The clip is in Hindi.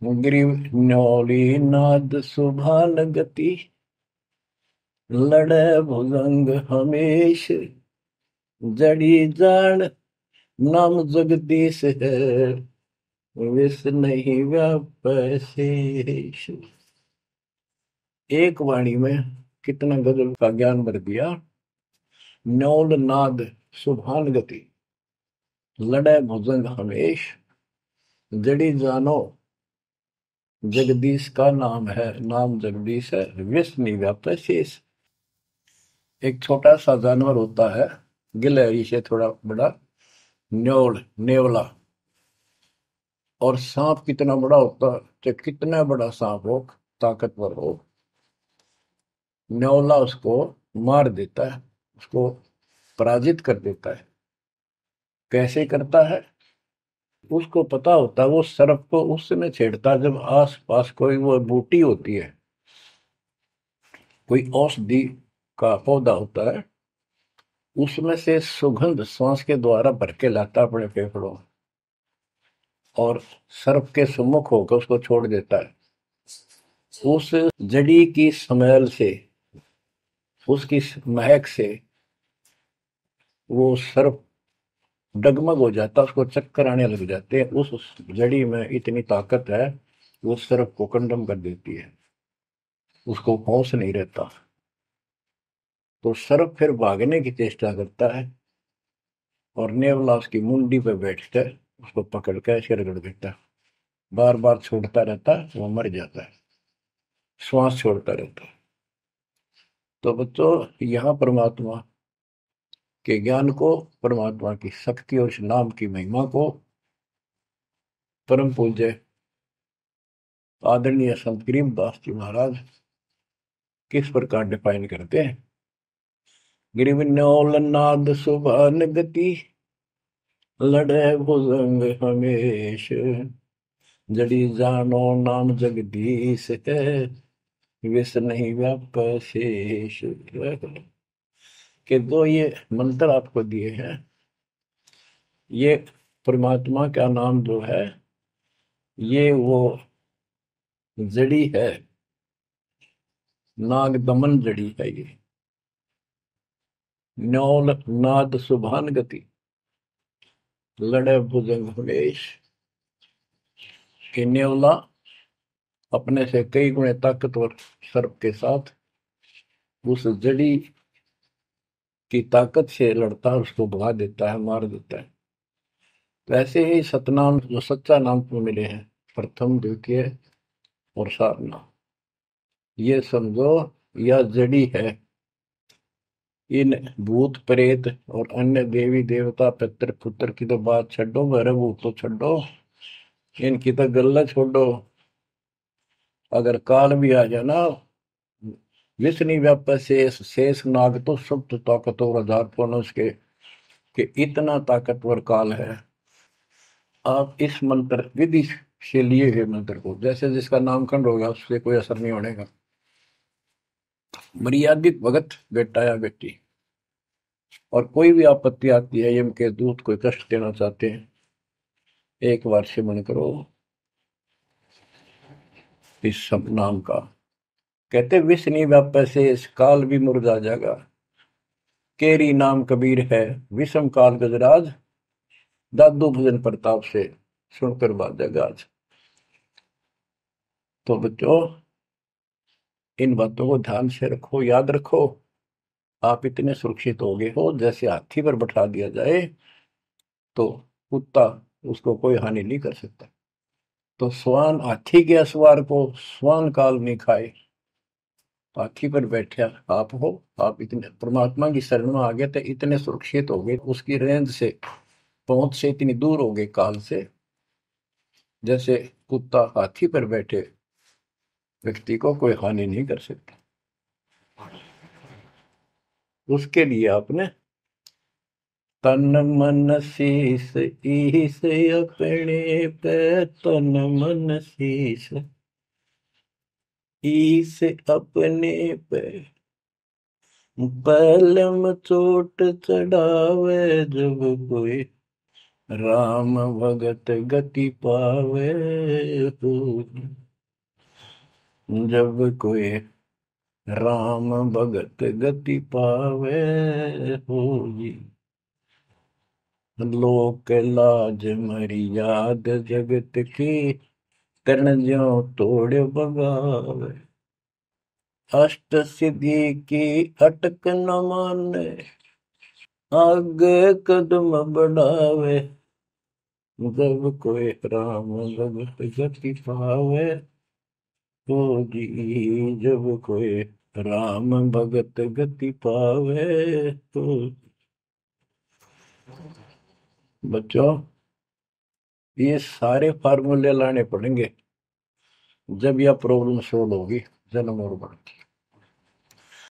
ग्रीव न्योली नाद सुभान गति, लड़े भुजंग हमेश, जड़ी जान नाम जगदीश है, विष नहीं व्यापै शेष। एक वाणी में कितना गजल का ज्ञान भर दिया। न्योल नाद सुभान गति, लड़े भुजंग हमेश, जड़ी जानो जगदीश का नाम है, नाम जगदीश है, विष नहीं व्यापै शेष। एक छोटा सा जानवर होता है, गिलहरी से थोड़ा बड़ा, न्योल नेवला। और सांप कितना बड़ा होता है, चाहे कितना बड़ा सांप हो, ताकतवर हो, न्योला उसको मार देता है, उसको पराजित कर देता है। कैसे करता है? उसको पता होता है वो सर्प को उस समय छेड़ता है जब आस पास कोई वो बूटी होती है, कोई औषधि का पौधा होता है, उसमें से सुगंध श्वास के द्वारा भर के लाता अपने फेफड़ों में, और सर्प के सम्मुख होकर उसको छोड़ देता है। उस जड़ी की स्मेल से, उसकी महक से वो सर्प डगमग हो जाता, उसको चक्कर आने लग जाते हैं। उस जड़ी में इतनी ताकत है, वो सर्प को कंडम कर देती है, उसको होश नहीं रहता। तो सर्प फिर भागने की चेष्टा करता है, और नेवला उसकी मुंडी पे बैठकर उसको पकड़ कर ऐसे रगड़ देता है, बार बार छोड़ता रहता है, वो मर जाता है, श्वास छोड़ता रहता है। तो बच्चों, यहाँ परमात्मा के ज्ञान को, परमात्मा की शक्ति और उस नाम की महिमा को परम पूज्य आदरणीय संत गरीबदास जी महाराज किस प्रकार डिफाइन करते हैं। गिरिवन्योल नाद सुभान गति, लड़े भुजंग हमेश, जड़ी जानो नाम जगदीश है, विष नहीं व्याप शेष। के दो ये मंत्र आपको दिए हैं, ये परमात्मा का नाम जो है, ये वो जड़ी है, नाग दमन जड़ी है ये। न्योल नाद सुभान गति, लड़े भुजंग हमेश। कि न्योला अपने से कई गुणे ताकतवर सर्प के साथ उस जड़ी की ताकत से लड़ता है, उसको भगा देता है, मार देता है। तो ऐसे ही सतनाम जो सच्चा नाम को मिले हैं, प्रथम द्वितीय और सारनाम, ये समझो यह जड़ी है। इन भूत प्रेत और अन्य देवी देवता पितर पुत्र की तो बात छो, भरे भूत तो छोड़ो, इनकी तो गल्ला छोड़ो। अगर काल भी आ जाए ना, विष नहीं व्याप शेष, शेष नाग तो सब तो ताकतवर हजार पुरुष के, कि इतना ताकतवर काल है। आप इस मंत्र विधि से लिए हुए मंत्र को, जैसे जिसका नामकरण होगा उससे कोई असर नहीं होने का। मर्यादित भगत बेटा या बेटी, और कोई भी आपत्ति आती है, यम के दूत कोई कष्ट देना चाहते हैं, एक बार सिमरण करो इस सब नाम का। कहते विष नहीं व्यापै शेष, काल भी मुरझा जाएगा, केरी नाम कबीर है, विषम काल गजराज, दादू भजन प्रताप से सुनकर बाजेगा आज। तो बच्चों, इन बातों को ध्यान से रखो, याद रखो। आप इतने सुरक्षित हो गए हो, जैसे हाथी पर बैठा दिया जाए तो कुत्ता उसको कोई हानि नहीं कर सकता। तो स्वान हाथी के असवार को स्वान काल नहीं खाए, हाथी पर बैठे आप हो। आप इतने परमात्मा की शरण में आ गए थे, इतने सुरक्षित हो गए, उसकी रेंज से, पहुंच से इतनी दूर हो गए काल से, जैसे कुत्ता हाथी पर बैठे व्यक्ति को कोई हानि नहीं कर सकता। उसके लिए आपने तन मन शीस ईस अपने पे, तन मन शीस ईस अपने पे, पलम चोट चढ़ावे जब कोई, राम भगत गति पावे हो, जब कोई राम भगत गति पावे हो जी। लोक लाज मर्याद जगत की, कर्ण ज्यों तोड़ बगावे। अष्ट सिद्धि की अटक न माने, आगे कदम बढ़ावे। जब कोई राम भगत गति पावे हो जी, जब कोई राम भगत गति पावे तो। बच्चों, ये सारे फार्मूले लाने पड़ेंगे, जब यह प्रॉब्लम सोल्व होगी जन्म और मरण की।